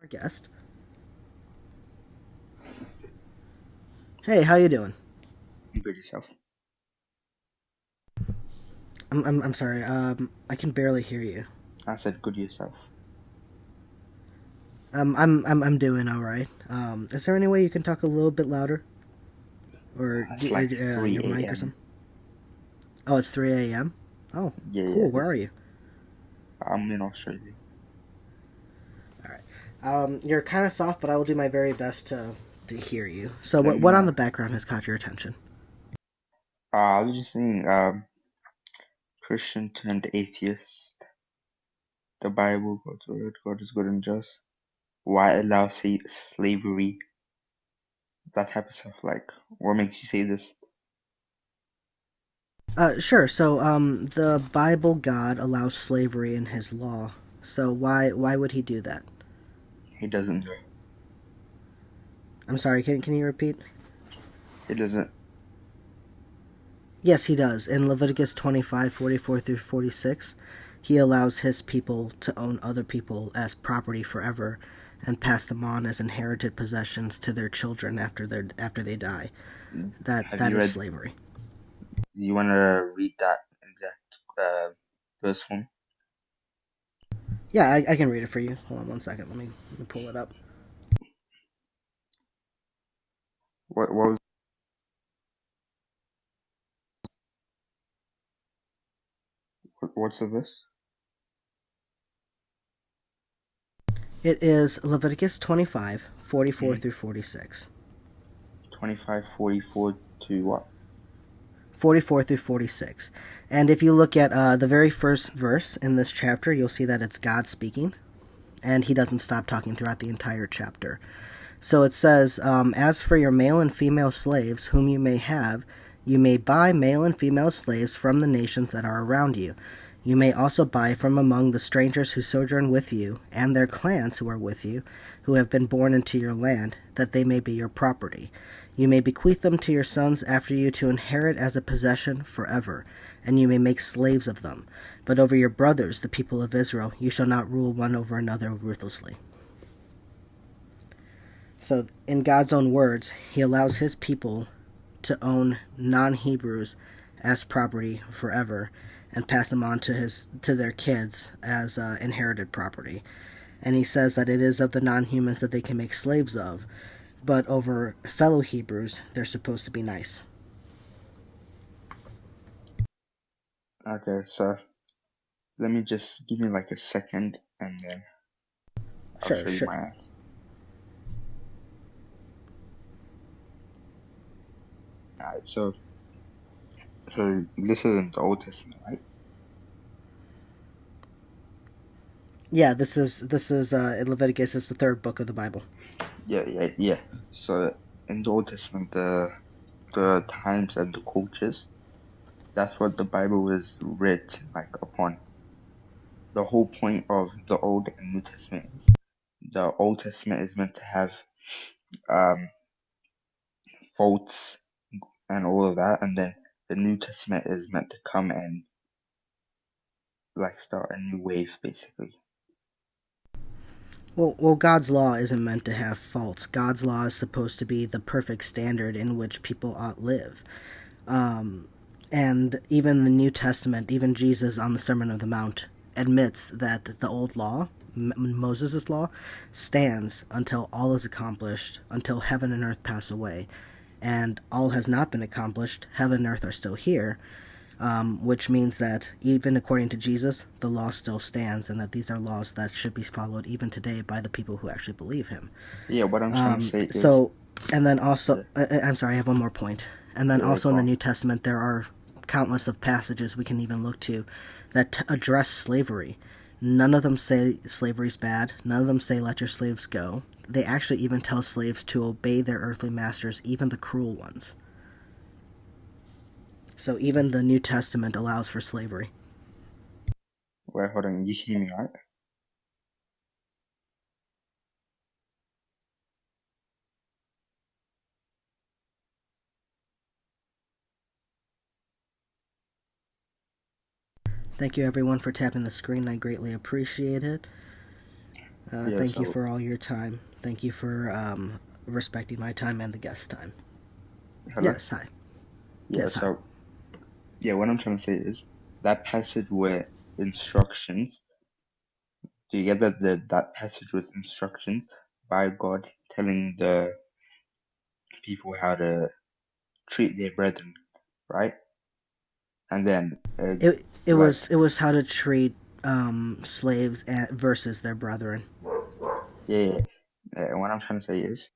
Our guest. Hey, how you doing? Good yourself. I'm sorry. I can barely hear you. I said good yourself. I'm doing all right. Is there any way you can talk a little bit louder, or It's like your 3 mic or a.m. something? Oh, it's 3 a.m. Oh, Yeah, yeah. cool. Where are you? I'm in Australia. All right. You're kind of soft, but I will do my very best to hear you. So, Let what me on the background has caught your attention? I was just saying, Christian turned atheist. The Bible, God's word, God is good and just. Why allow slavery? That type of stuff. Like, what makes you say this? Sure. So, the Bible God allows slavery in His law. So, why would He do that? He doesn't. I'm sorry. Can you repeat? He doesn't. Yes, he does. In Leviticus 25:44 through 46, he allows his people to own other people as property forever and pass them on as inherited possessions to their children after they die. That Have that you is read? slavery. You want to read that exact verse one? Yeah, I can read it for you. Hold on one second. Let me pull it up. What was? What's the verse? It is Leviticus 25:44 Mm-hmm. through 46. 25:44 to what? 44 through 46. And if you look at the very first verse in this chapter, you'll see that it's God speaking, and he doesn't stop talking throughout the entire chapter. So it says, as for your male and female slaves, whom you may have, you may buy male and female slaves from the nations that are around you. You may also buy from among the strangers who sojourn with you, and their clans who are with you, who have been born into your land, that they may be your property. You may bequeath them to your sons after you to inherit as a possession forever, and you may make slaves of them. But over your brothers, the people of Israel, you shall not rule one over another ruthlessly. So, in God's own words, he allows his people to own non-Hebrews as property forever and pass them on to their kids as inherited property. And he says that it is of the non-humans that they can make slaves of, but over fellow Hebrews, they're supposed to be nice. Okay, so let me just give me like a second and then I'll Sure, show you sure. my answer. Alright, so this is in the Old Testament, right? Yeah, this is Leviticus. Is the third book of the Bible. Yeah, yeah, yeah. So in the Old Testament, the times and the cultures, that's what the Bible is written like upon. The whole point of the Old and New Testament is the Old Testament is meant to have um faults and all of that, and then the New Testament is meant to come and like start a new wave, basically. Well, God's law isn't meant to have faults. God's law is supposed to be the perfect standard in which people ought live. And even the New Testament, even Jesus on the Sermon on the Mount, admits that the old law, Moses' law, stands until all is accomplished, until heaven and earth pass away. And all has not been accomplished, heaven and earth are still here, which means that even according to Jesus, the law still stands, and that these are laws that should be followed even today by the people who actually believe him. Yeah, what I'm trying to say is, So, and then also, yeah, I'm sorry, I have one more point. And then yeah, also go in the on. New Testament, there are countless of passages we can even look to that address slavery. None of them say slavery's bad. None of them say let your slaves go. They actually even tell slaves to obey their earthly masters, even the cruel ones. So even the New Testament allows for slavery. Wait, hold on, you hear me, right? Thank you everyone for tapping the screen. I greatly appreciate it. Yeah, Thank you so for all your time. Thank you for respecting my time and the guest time. hello? Yes, hi. Yeah, Yes, hi. so yeah, what I'm trying to say is that passage where instructions, do you get that that passage was instructions by God telling the people how to treat their brethren, right? And then like It was how to treat slaves versus their brethren. yeah, what I'm trying to say is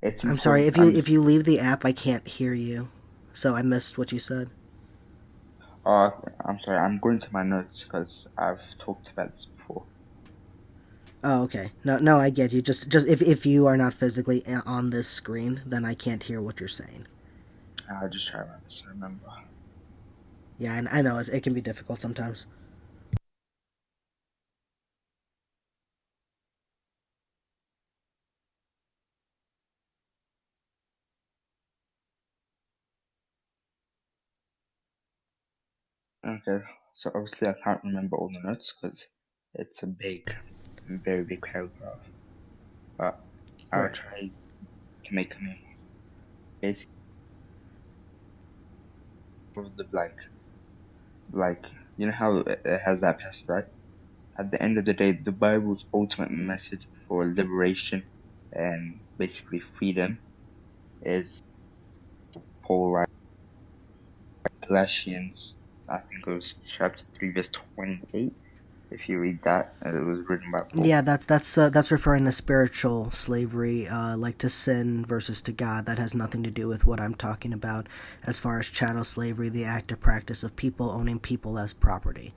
it's I'm sorry important to understand. if you leave the app, I can't hear you, so I missed what you said. Oh, I'm sorry, I'm going to my notes because I've talked about this before. Oh, okay. No, no, I get you. Just if you are not physically on this screen, then I can't hear what you're saying. I'll just try my best to remember. Yeah, and I know it can be difficult sometimes. Okay, so obviously I can't remember all the notes because it's a big, very big paragraph, but I'll Right. try to make a memo. Basically, of the like you know how it has that passage, right? At the end of the day, the Bible's ultimate message for liberation and basically freedom is Paul writes Galatians, I think it was chapter 3, verse 28. If you read that, it was written by Paul. Yeah, that's referring to spiritual slavery, like to sin versus to God. That has nothing to do with what I'm talking about, as far as chattel slavery, the active practice of people owning people as property,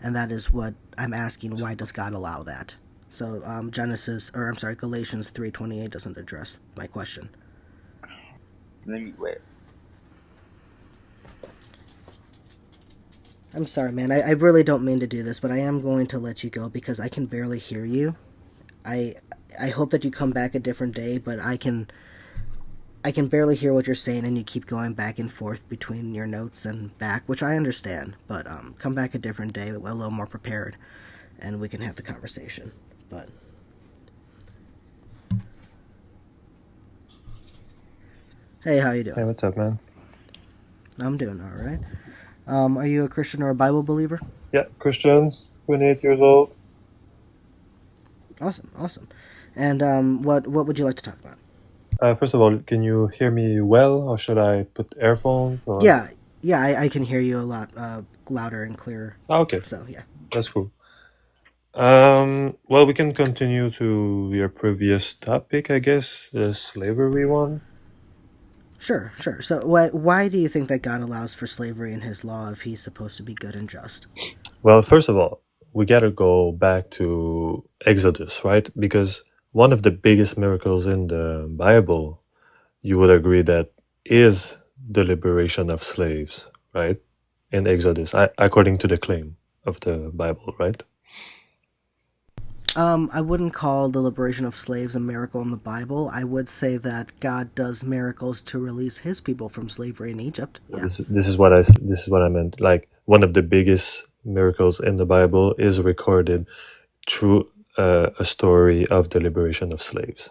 and that is what I'm asking. Why does God allow that? So Galatians 3:28 doesn't address my question. Let me wait. I'm sorry, man. I really don't mean to do this, but I am going to let you go because I can barely hear you. I I hope that you come back a different day, but I can barely hear what you're saying, and you keep going back and forth between your notes and back, which I understand. But come back a different day, a little more prepared, and we can have the conversation. But hey, how you Hey, doing? what's up, man? I'm doing all right. Are you a Christian or a Bible believer? Yeah, Christian, 28 years old. Awesome, awesome. And what would you like to talk about? First of all, can you hear me well, or should I put earphones? Or Yeah, yeah, I can hear you a lot louder and clearer. okay, So yeah. that's cool. Well, we can continue to your previous topic, I guess, the slavery one. Sure, sure. So, why do you think that God allows for slavery in His law if He's supposed to be good and just? Well, first of all, we gotta go back to Exodus, right? Because one of the biggest miracles in the Bible, you would agree that is the liberation of slaves, right? In Exodus, according to the claim of the Bible, right? I wouldn't call the liberation of slaves a miracle in the Bible. I would say that God does miracles to release His people from slavery in Egypt. Yeah. This is what I meant. Like one of the biggest miracles in the Bible is recorded through a story of the liberation of slaves.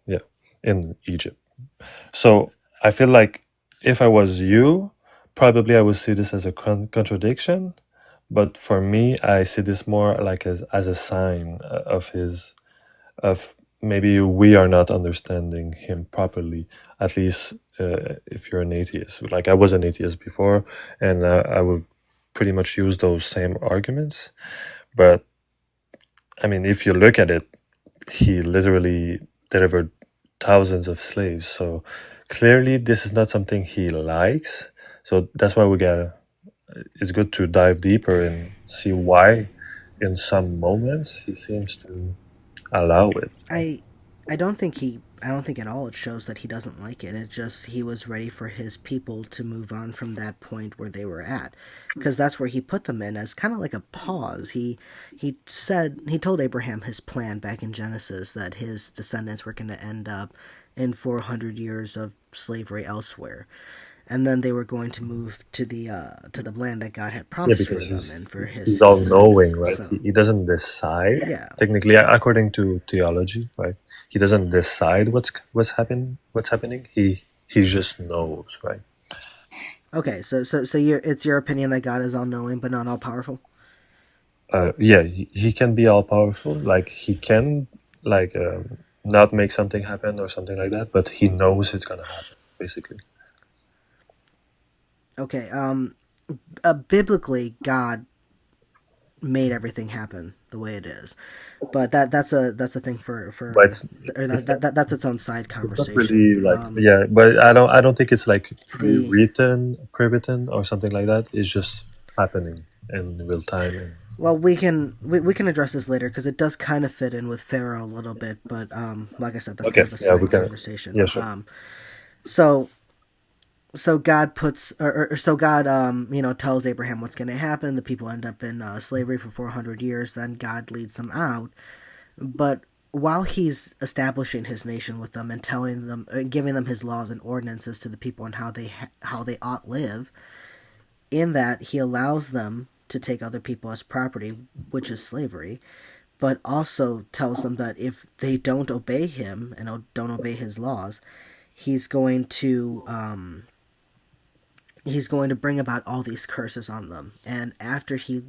Yeah, in Egypt. So I feel like if I was you, probably I would see this as a contradiction. But for me, I see this more like as a sign of his of maybe we are not understanding him properly, at least if you're an atheist. Like I was an atheist before, and I would pretty much use those same arguments. But I mean, if you look at it, he literally delivered thousands of slaves. So clearly, this is not something he likes. So that's why we gotta. It's good to dive deeper and see why, in some moments, he seems to allow it. I I don't think at all it shows that he doesn't like it. It just he was ready for his people to move on from that point where they were at, because that's where he put them in as kind of like a pause. He told Abraham his plan back in Genesis that his descendants were going to end up in 400 years of slavery elsewhere. and then they were going to move to the land that God had Yeah, promised for because them and for his he's his all knowing, descendants. right? So He doesn't decide yeah. technically, according to theology, right? He doesn't decide what's happening. He just knows, right? Okay, so it's your opinion that God is all knowing but not all powerful. Yeah, he can be all powerful. Like he can like not make something happen or something like that, but he knows it's gonna happen, basically. Okay, biblically, God made everything happen the way it is, but that's a thing But or it's that's its own side it's not conversation. really like, yeah, but I don't think it's like The pre-written or something like that. It's just happening in real time. And Well, we can address this later because it does kind of fit in with Pharaoh a little bit, but like I said, that's kind okay, of a yeah, we side can. conversation. Yeah, sure. So so God puts or so God tells Abraham what's going to happen. The people end up in slavery for 400 years. Then God leads them out, but while he's establishing his nation with them and telling them, giving them his laws and ordinances to the people and how they ought live, in that he allows them to take other people as property, which is slavery, but also tells them that if they don't obey him and don't obey his laws, he's going to bring about all these curses on them. And after he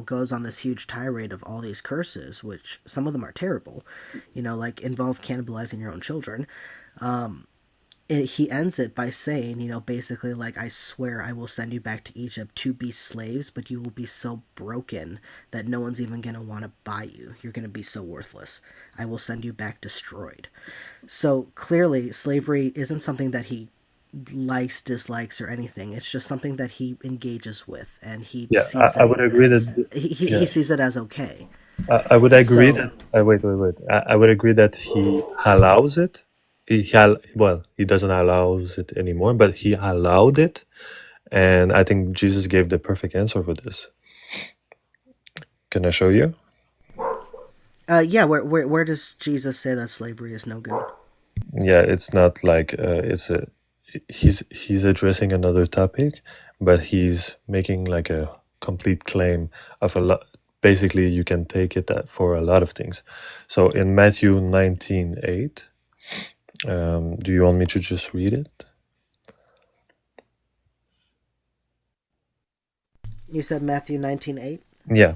goes on this huge tirade of all these curses, which some of them are terrible, like involve cannibalizing your own children, he ends it by saying, basically, like, I swear I will send you back to Egypt to be slaves, but you will be so broken that no one's even going to want to buy you. You're going to be so worthless. I will send you back destroyed. So clearly, slavery isn't something that he likes, dislikes, or anything. It's just something that he engages with, and he Yeah, sees I it would agree as that. he Yeah, sees it as okay. I would agree So that. Wait. I would agree that he allows it. Well, he doesn't allows it anymore, but he allowed it, and I think Jesus gave the perfect answer for this. Can I show you? yeah, where does Jesus say that slavery is no good? Yeah, it's not like it's a he's addressing another topic, but he's making like a complete claim of a lot. Basically, you can take it for a lot of things. So in Matthew 19:8, do you want me to just read it? You said Matthew 19:8. Yeah.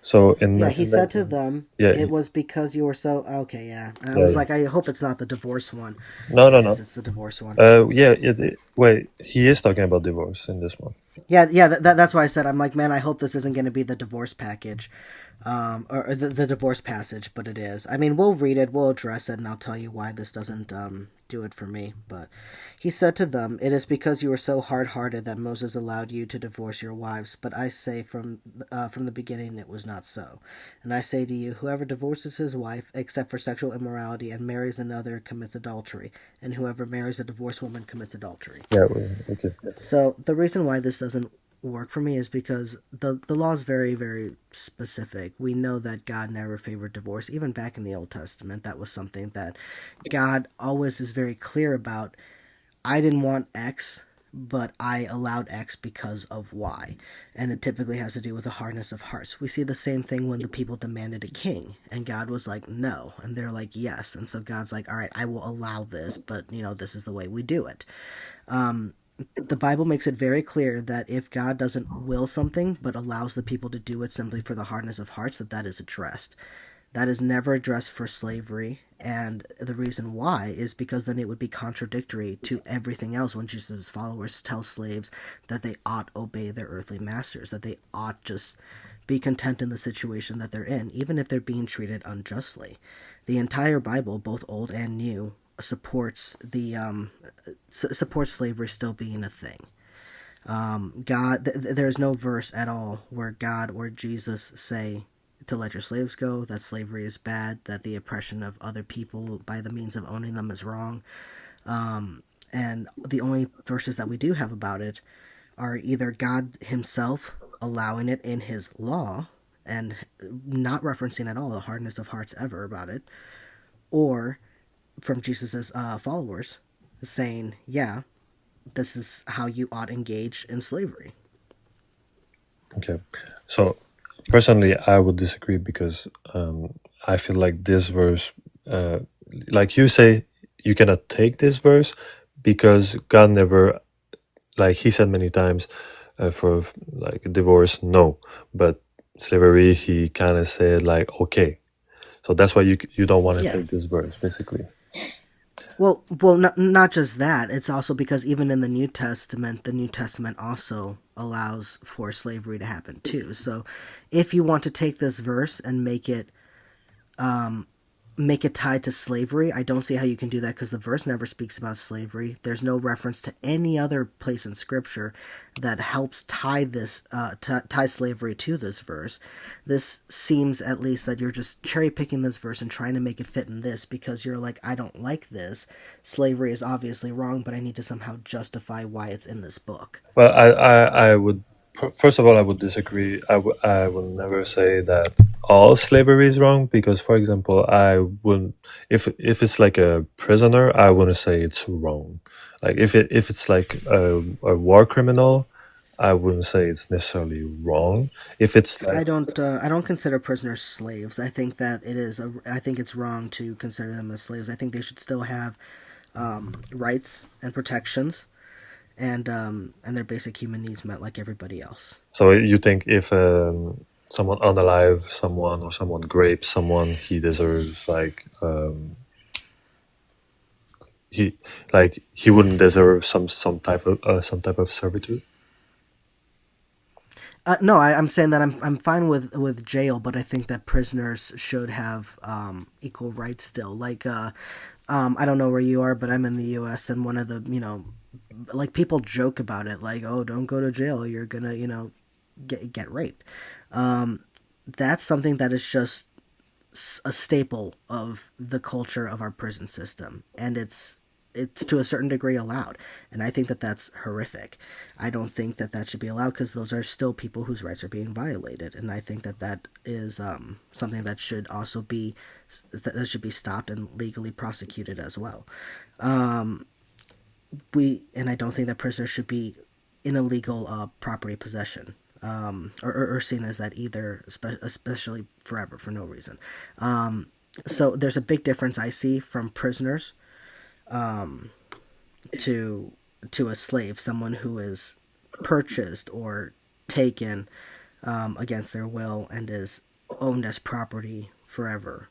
So in Yeah, he Matthew said to 19, them, yeah, "It was because you were so okay." Yeah, I yeah, was yeah. like, I hope it's not the divorce one. No, It no, is. no. It's the divorce one. Yeah. Wait, he is talking about divorce in this one. Yeah, yeah. That's why I said I'm like, man, I hope this isn't going to be the divorce package, or the divorce passage, but it is. I mean, we'll read it, we'll address it, and I'll tell you why this doesn't do it for me. But he said to them, "It is because you were so hard-hearted that Moses allowed you to divorce your wives. But I say from the beginning it was not so. And I say to you, whoever divorces his wife, except for sexual immorality, and marries another, commits adultery. And whoever marries a divorced woman commits adultery." Yeah. Okay. So the reason why this doesn't work for me is because the law is very, very specific. We know that God never favored divorce. Even back in the Old Testament, that was something that God always is very clear about. I didn't want X, but I allowed X because of Y. And it typically has to do with the hardness of hearts. We see the same thing when the people demanded a king, and God was like, no. And they're like, yes. And so God's like, all right, I will allow this, but, this is the way we do it. The Bible makes it very clear that if God doesn't will something but allows the people to do it simply for the hardness of hearts, that is addressed. That is never addressed for slavery, and the reason why is because then it would be contradictory to everything else when Jesus' followers tell slaves that they ought obey their earthly masters, that they ought just be content in the situation that they're in, even if they're being treated unjustly. The entire Bible, both Old and New, supports slavery still being a thing. There's no verse at all where God or Jesus say to let your slaves go, that slavery is bad, that the oppression of other people by the means of owning them is wrong. And the only verses that we do have about it are either God himself allowing it in his law and not referencing at all the hardness of hearts ever about it, or from Jesus' followers saying, yeah, this is how you ought engage in slavery. Okay, so personally, I would disagree because I feel like this verse, like you say, you cannot take this verse because God never, like He said many times, for like divorce, no, but slavery, He kind of said like okay. So that's why you don't want to Yeah. take this verse, basically. Well, not just that. It's also because even in the New Testament also allows for slavery to happen too. So, if you want to take this verse and make it tied to slavery, I don't see how you can do that because the verse never speaks about slavery. There's no reference to any other place in Scripture that helps tie tie slavery to this verse. This seems at least that you're just cherry picking this verse and trying to make it fit in this because you're like, I don't like this. Slavery is obviously wrong, but I need to somehow justify why it's in this book. Well, I would first of all I would disagree. I will never say that all slavery is wrong because, for example, I wouldn't if it's like a prisoner, I wouldn't say it's wrong. Like if it's like a war criminal, I wouldn't say it's necessarily wrong. If it's like I don't consider prisoners slaves. I think that I think it's wrong to consider them as slaves. I think they should still have rights and protections and their basic human needs met like everybody else. so, you think if someone unalive someone or someone rapes someone, he deserves like he he wouldn't deserve some type of servitude. No, I'm saying that I'm fine with jail, but I think that prisoners should have equal rights still. Like, I don't know where you are, but I'm in the U.S. and one of the like people joke about it, like, oh, don't go to jail, you're gonna get raped. That's something that is just a staple of the culture of our prison system, and it's to a certain degree allowed, and I think that that's horrific. I don't think that that should be allowed because those are still people whose rights are being violated, and I think that that is something that should also be that should be stopped and legally prosecuted as well. And I don't think that prisoners should be in illegal property possession. Or seen as that either, especially forever for no reason. So there's a big difference I see from prisoners to a slave, someone who is purchased or taken against their will and is owned as property forever.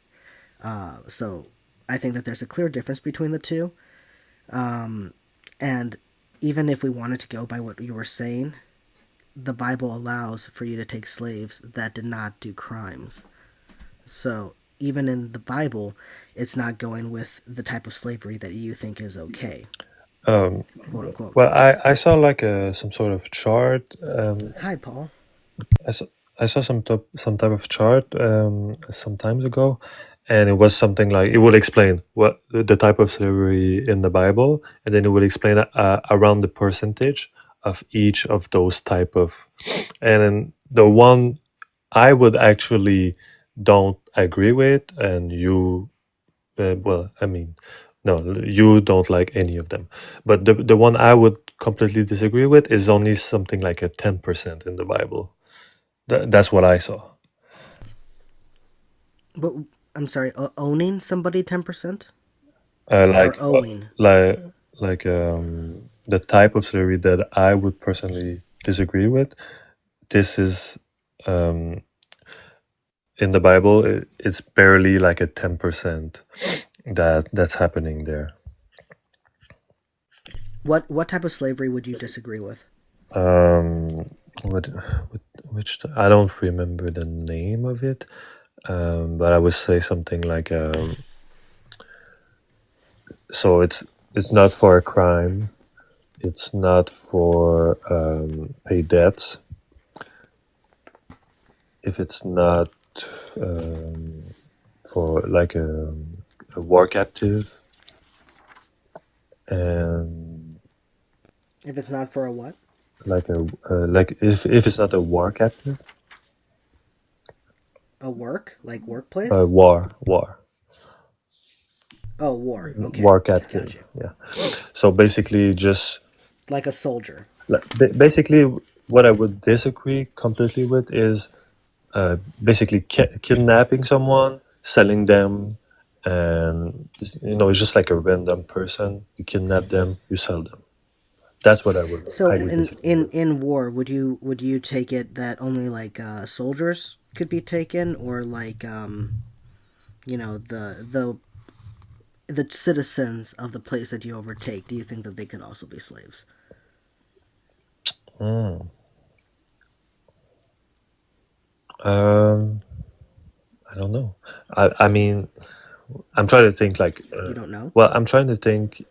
So I think that there's a clear difference between the two. And even if we wanted to go by what you were saying, the Bible allows for you to take slaves that did not do crimes. So even in the Bible, it's not going with the type of slavery that you think is okay, Um, quote unquote. well, I saw like some sort of chart. Hi, Paul. I saw some type of chart some times ago, and it was something like it would explain what the type of slavery in the Bible, and then it would explain around the percentage of each of those type of, and then the one I would actually don't agree with, and you, well, I mean, no, you don't like any of them, but the one I would completely disagree with is only something like a 10% in the Bible. That's what I saw. But I'm sorry, owning somebody 10% or Like owing. like like the type of slavery that I would personally disagree with. This is um, in the Bible. It's barely like a 10% that's happening there. What type of slavery would you disagree with? Um, what which I don't remember the name of it, but I would say something like so it's not for a crime. It's not for pay debts. If it's not um, for like a war captive, and If it's not for a what? like like if it's not a war captive, A work? Like workplace? war Oh, war. Okay. war Yeah, got captive. you. Yeah. So basically, just like a soldier. Like, basically, what I would disagree completely with is basically kidnapping someone, selling them, and it's just like a random person. You kidnap them, you sell them. That's what I would So highly in disagree in with. in war, would you take it that only like soldiers could be taken, or like the citizens of the place that you overtake? Do you think that they could also be slaves? Mm. Um, I don't know. I mean, I'm trying to think like, You don't know. well, I'm trying to think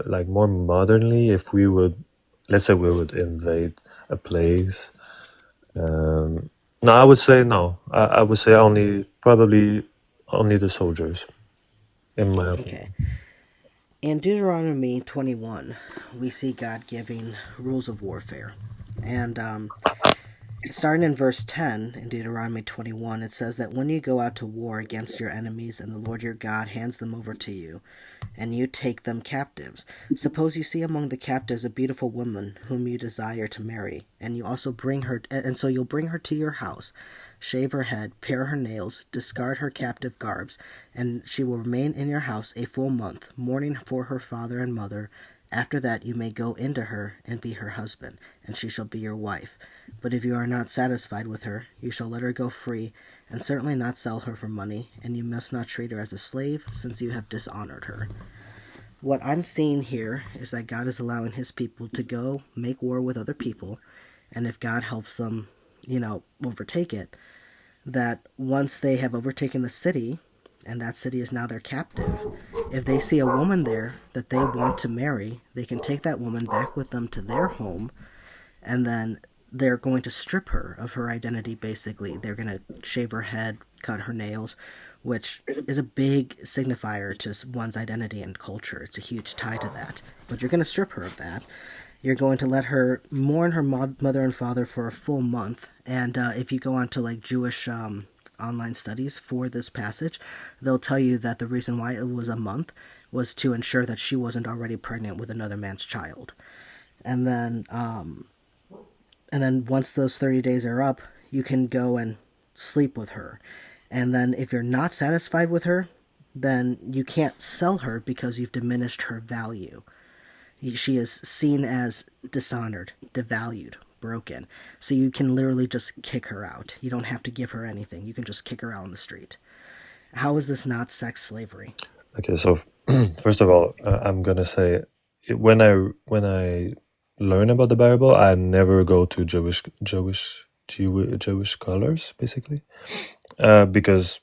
like more modernly. If we would, let's say, we would invade a place. Um, no, I would say no. I would say probably only the soldiers, in my Okay. opinion. In Deuteronomy 21, we see God giving rules of warfare, and starting in verse 10 in Deuteronomy 21, it says that when you go out to war against your enemies and the Lord your God hands them over to you, and you take them captives, suppose you see among the captives a beautiful woman whom you desire to marry, and you also bring her, and so you'll bring her to your house, shave her head, pare her nails, discard her captive garbs, and she will remain in your house a full month, mourning for her father and mother. After that you may go into her and be her husband, and she shall be your wife. But if you are not satisfied with her, you shall let her go free, and certainly not sell her for money, and you must not treat her as a slave, since you have dishonored her. What I'm seeing here is that God is allowing his people to go make war with other people, and if God helps them, overtake it, that once they have overtaken the city, and that city is now their captive, if they see a woman there that they want to marry, they can take that woman back with them to their home, and then they're going to strip her of her identity, basically. They're going to shave her head, cut her nails, which is a big signifier to one's identity and culture. It's a huge tie to that. But you're going to strip her of that. You're going to let her mourn her mother and father for a full month. And if you go on to like Jewish online studies for this passage, they'll tell you that the reason why it was a month was to ensure that she wasn't already pregnant with another man's child. And then once those 30 days are up, you can go and sleep with her. And then if you're not satisfied with her, then you can't sell her because you've diminished her value. She is seen as dishonored, devalued, broken. So you can literally just kick her out. You don't have to give her anything. You can just kick her out on the street. How is this not sex slavery? Okay, so first of all, I'm gonna say when I learn about the Bible, I never go to Jewish scholars basically, because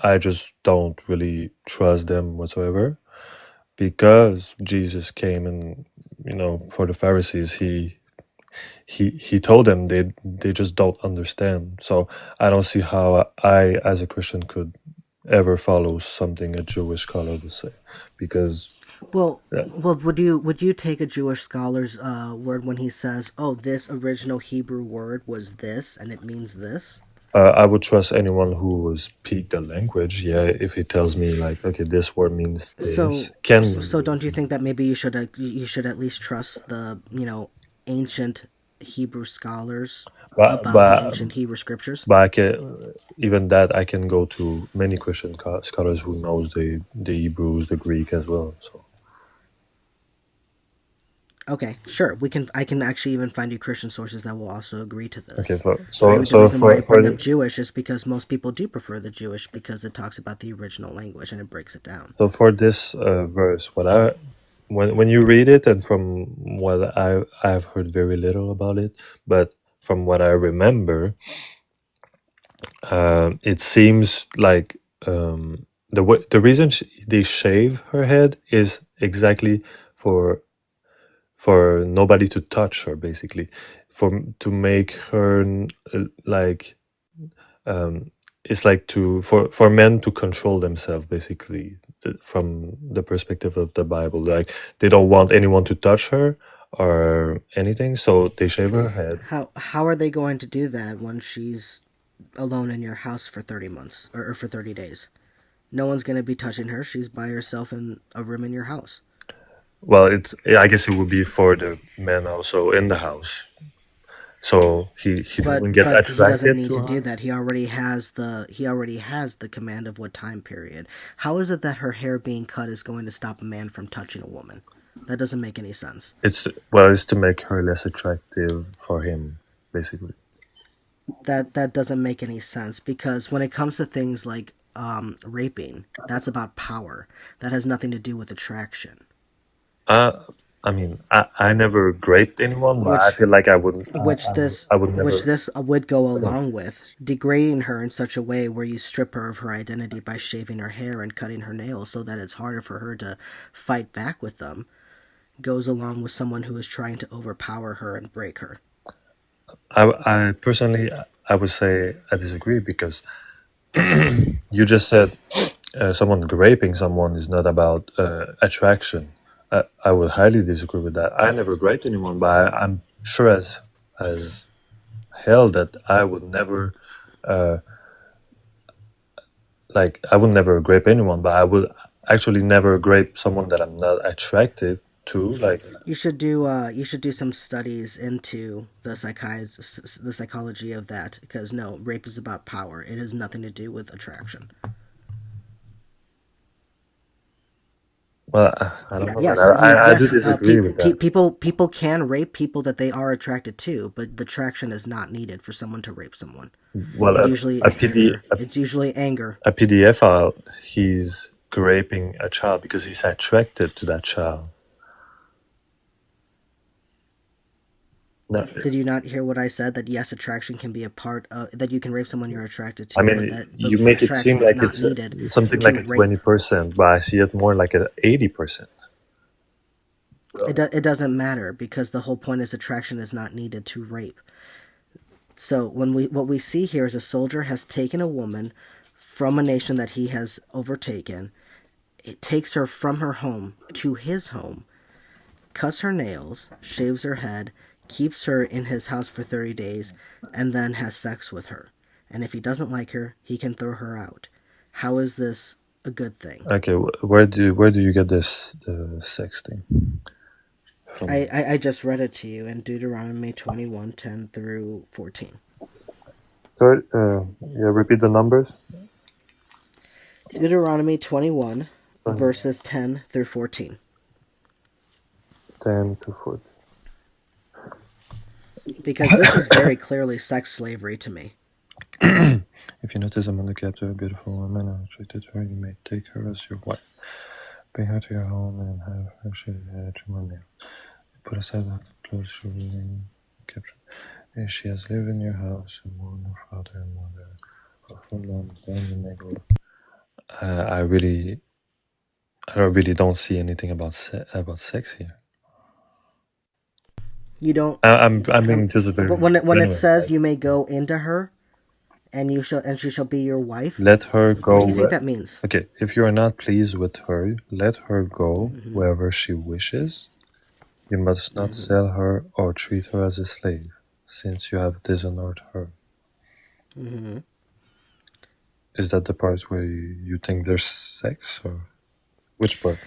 I just don't really trust them whatsoever. Because Jesus came and for the Pharisees, he told them they just don't understand. So I don't see how I as a Christian could ever follow something a Jewish scholar would say, because Well, yeah, would you take a Jewish scholar's word when he says, "Oh, this original Hebrew word was this, and it means this"? I would trust anyone who speak the language. Yeah, if he tells me like, okay, this word means this, So, can mean so don't you this. think that maybe you should at least trust the ancient Hebrew scholars But about the but ancient Hebrew scriptures? but I can, even that I can go to many Christian scholars who knows the Hebrews, the Greek as well. So Okay, sure. I can actually even find you Christian sources that will also agree to okay, this. so The so reason why I for bring the up Jewish is because most people do prefer the Jewish because it talks about the original language and it breaks it down. So for this verse, when you read it, and from what I've heard very little about it, but from what I remember, it seems like the reason they shave her head is exactly for nobody to touch her, basically, to make her like um, it's like for men to control themselves, basically, from the perspective of the Bible. Like they don't want anyone to touch her or anything, so they shave her head. How are they going to do that when she's alone in your house for 30 months or for 30 days? No one's going to be touching her. She's by herself in a room in your house. Well, I guess it would be for the man also in the house. So he doesn't get But he doesn't attracted need to to do her. that. He already has the command of what time period. How is it that her hair being cut is going to stop a man from touching a woman? That doesn't make any sense. It's to make her less attractive for him, basically. That doesn't make any sense because when it comes to things like raping, that's about power. That has nothing to do with attraction. Uh, I mean, I never raped anyone, but I Which feel like I wouldn't. I would which never. this would go along with degrading her in such a way where you strip her of her identity by shaving her hair and cutting her nails so that it's harder for her to fight back with them, goes along with someone who is trying to overpower her and break her. I personally, I would say I disagree because you just said someone raping someone is not about attraction. I would highly disagree with that. I never raped anyone, but I'm sure as hell that I would never I would never grape anyone, but I would actually never grape someone that I'm not attracted to. Like, You should do some studies into the psychology of that because no, rape is about power. It has nothing to do with attraction. well, I don't know, man. Yes, I do disagree with that. people can rape people that they are attracted to, but the attraction is not needed for someone to rape someone. Well, It usually a is PD anger. It's usually anger. a PDF, he's raping a child because he's attracted to that child. No, Did you not hear what I said? That yes, attraction can be a part of that. You can rape someone you're attracted I to, but mean, that you make it seem attraction is like not it's needed something like to a rape. 20%, but I see it more like a 80%. It doesn't matter because the whole point is attraction is not needed to rape. So what we see here is a soldier has taken a woman from a nation that he has overtaken. It takes her from her home to his home, cuts her nails, shaves her head, keeps her in his house for 30 days, and then has sex with her. And if he doesn't like her, he can throw her out. How is this a good thing? Okay, where do you get the sex thing from? I just read it to you in Deuteronomy 21:10 through 14. Third, yeah, repeat the numbers. Deuteronomy 21, verses 10 through 14. 10 to 14. Because this is very clearly sex slavery to me. If you notice among the captive a beautiful woman and attracted to her, you may take her as your wife. Bring her to your home and have her shaved head, trim her nails. Put aside the clothes she will capture. If she has lived in your house and mourned her father and mother for full month, then you may go. I really don't see anything about sex here. You don't. I'm being just a very But when it genuine, says like, you may go into her, and she shall be your wife. let her go. What do you think that means? Okay, if you are not pleased with her, let her go wherever she wishes. You must not sell her or treat her as a slave, since you have dishonored her. Is that the part where you think there's sex, or which part?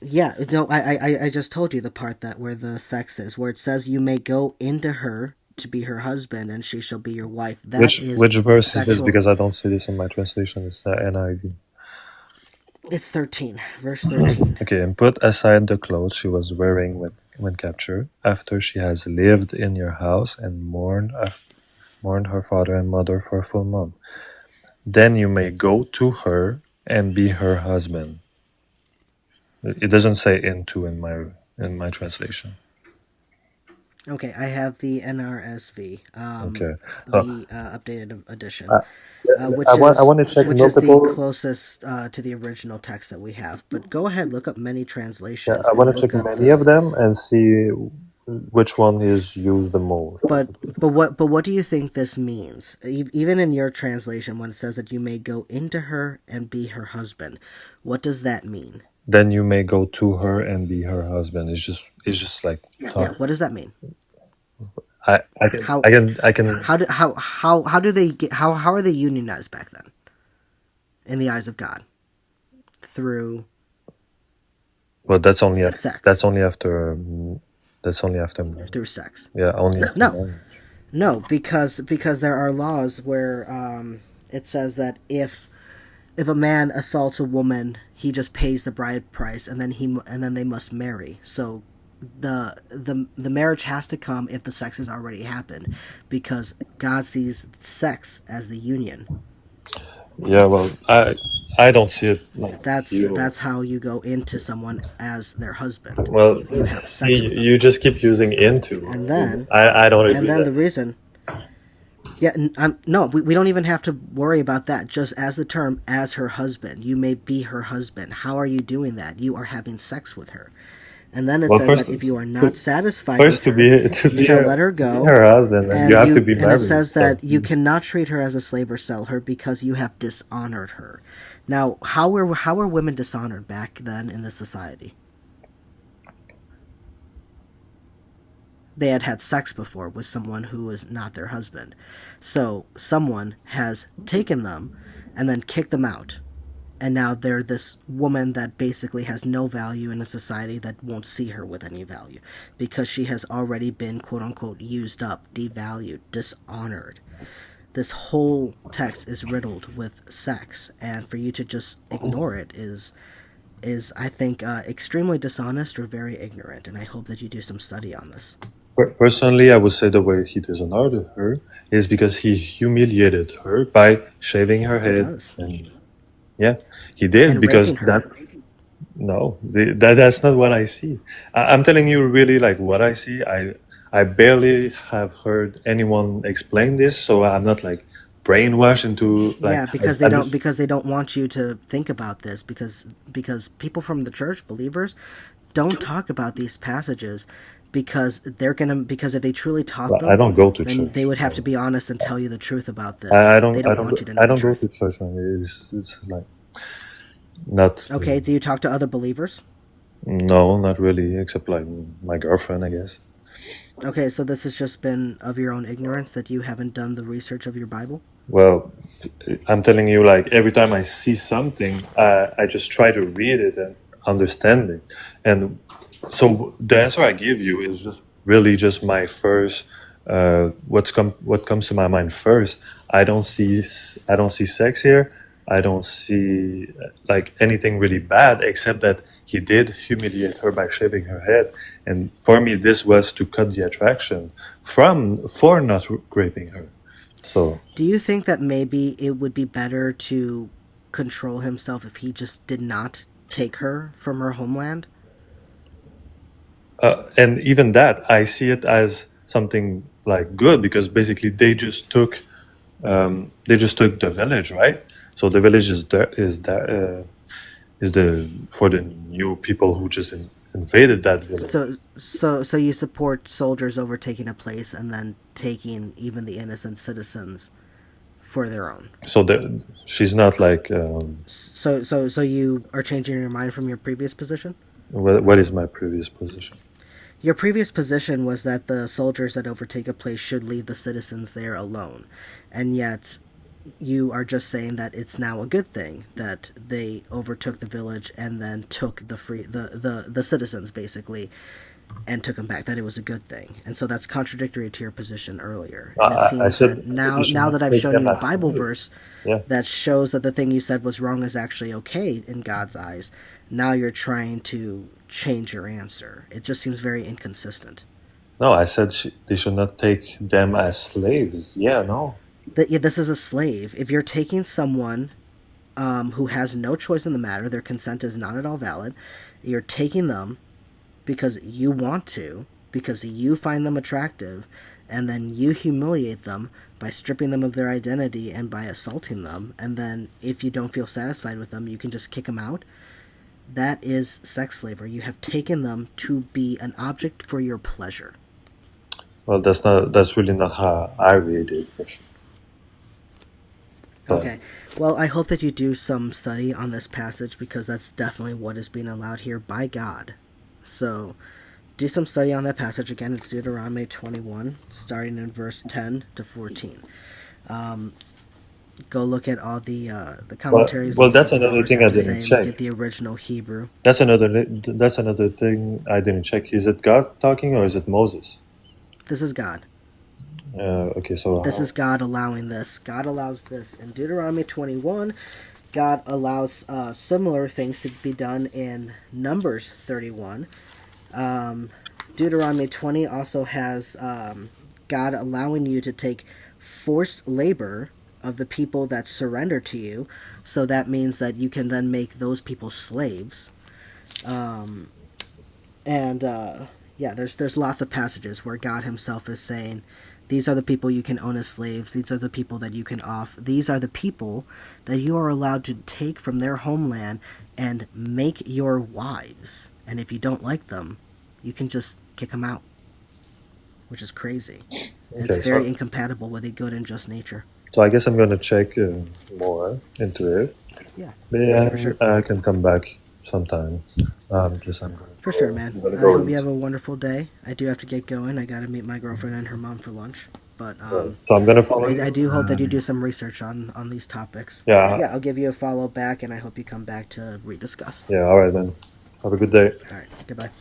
Yeah, no, I just told you the part that where the sex is, where it says you may go into her to be her husband, and she shall be your wife. That is Which verse is this? sexual. Because I don't see this in my translation. It's the NIV. It's 13, verse 13. Okay, and put aside the clothes she was wearing when captured, after she has lived in your house and mourned her father and mother for a full month. Then you may go to her and be her husband. It doesn't say into in my translation. Okay, I have the NRSV, Okay. the updated edition, which I want to check which is the multiple. closest to the original text that we have. But go ahead, look up many translations. I want and to look check up many of them and see which one is used the most. But what do you think this means? Even in your translation, when it says that you may go into her and be her husband, what does that mean? Then you may go to her and be her husband. It's just like Yeah, what does that mean? I How I can how do they get how are they unionized back then? In the eyes of God, through But that's only after, Sex. that's only after marriage. Through sex. Yeah, only after No. marriage. No, because there are laws where it says that if a man assaults a woman, he just pays the bride price, and then they must marry. So the marriage has to come if the sex has already happened, because God sees sex as the union. Yeah, well, I don't see it like you. That's how you go into someone as their husband. Well, You have see, sex with them. you just keep using into. And then I don't agree. and then the That's- reason. Yeah, no, we don't even have to worry about that. Just as the term, as her husband, you may be her husband. How are you doing that? You are having sex with her. And then it Well, says first- that if you are not satisfied First, with to her, be you shall let her to go. be her husband, and you have to be and married. it says so- that you cannot treat her as a slave or sell her because you have dishonored her. Now, how were women dishonored back then in this society? They had sex before with someone who was not their husband. So someone has taken them and then kicked them out. And now they're this woman that basically has no value in a society that won't see her with any value because she has already been, quote unquote, used up, devalued, dishonored. This whole text is riddled with sex, and for you to just ignore it is I think, extremely dishonest or very ignorant, and I hope that you do some study on this. Personally, I would say the way he dishonored her is because he humiliated her by shaving her head. does. And, yeah, he did And because raping her. that's not what I see. I'm telling you, really, like what I see. I barely have heard anyone explain this, so I'm not like brainwashed into like. Yeah, because they don't want you to think about this because people from the church, believers, don't talk about these passages because because if they truly taught Well, them, I don't go to then church. they would have to be honest and tell you the truth about this. I don't. They I don't don't. want Go, you to know I the don't go truth. to church, man. It's like not. Okay, do you talk to other believers? No, not really, except like my girlfriend, I guess. Okay, so this has just been of your own ignorance that you haven't done the research of your Bible? Well, I'm telling you, like every time I see something, I just try to read it and understand it. And so the answer I give you is just really just my first. What comes to my mind first? I don't see sex here. I don't see like anything really bad, except that he did humiliate her by shaving her head. And for me, this was to cut the attraction for not raping her. So. Do you think that maybe it would be better to control himself if he just did not take her from her homeland? And even that, I see it as something like good because basically they just took the village, right? So the village is the for the new people who just invaded that village. So you support soldiers overtaking a place and then taking even the innocent citizens for their own. So she's not like. So you are changing your mind from your previous position? What is my previous position? Your previous position was that the soldiers that overtake a place should leave the citizens there alone, and yet you are just saying that it's now a good thing that they overtook the village and then took the citizens basically and took them back, that it was a good thing. And so that's contradictory to your position earlier. And it seems that now that I've shown you a Bible verse that shows that the thing you said was wrong is actually okay in God's eyes, now you're trying to change your answer. It just seems very inconsistent. No, I said they should not take them as slaves. Yeah, no. This is a slave. If you're taking someone who has no choice in the matter, their consent is not at all valid, you're taking them because you want to, because you find them attractive, and then you humiliate them by stripping them of their identity and by assaulting them, and then if you don't feel satisfied with them, you can just kick them out. That is sex slavery. You have taken them to be an object for your pleasure. Well, that's really not how I read it. Okay. Well, I hope that you do some study on this passage because that's definitely what is being allowed here by God. So, do some study on that passage. Again, it's Deuteronomy 21, starting in verse 10 to 14. Go look at all the Well, commentaries. well, Look at that's what another scholars thing have I to didn't say. Look check. at the original Hebrew. That's another thing I didn't check. Is it God talking or is it Moses? This is God. Okay, so This is God allowing this. God allows this in Deuteronomy 21. God allows similar things to be done in Numbers 31. Deuteronomy 20 also has God allowing you to take forced labor of the people that surrender to you. So that means that you can then make those people slaves. And yeah, there's lots of passages where God Himself is saying, "These are the people you can own as slaves. These are the people that you can off. These are the people that you are allowed to take from their homeland and make your wives. And if you don't like them, you can just kick them out." Which is crazy. It's okay, very incompatible with a good and just nature. so I guess I'm gonna check more into it. Yeah, Maybe for sure. I can come back sometime. Because For sure, I'm man. gonna I go hope you eat. have a wonderful day. I do have to get going. I got to meet my girlfriend and her mom for lunch. But So I'm gonna follow I you. do hope that you do some research on these topics. Yeah, Yeah, I'll give you a follow back, and I hope you come back to rediscuss. yeah. All right, man. Have a good day. All right, goodbye.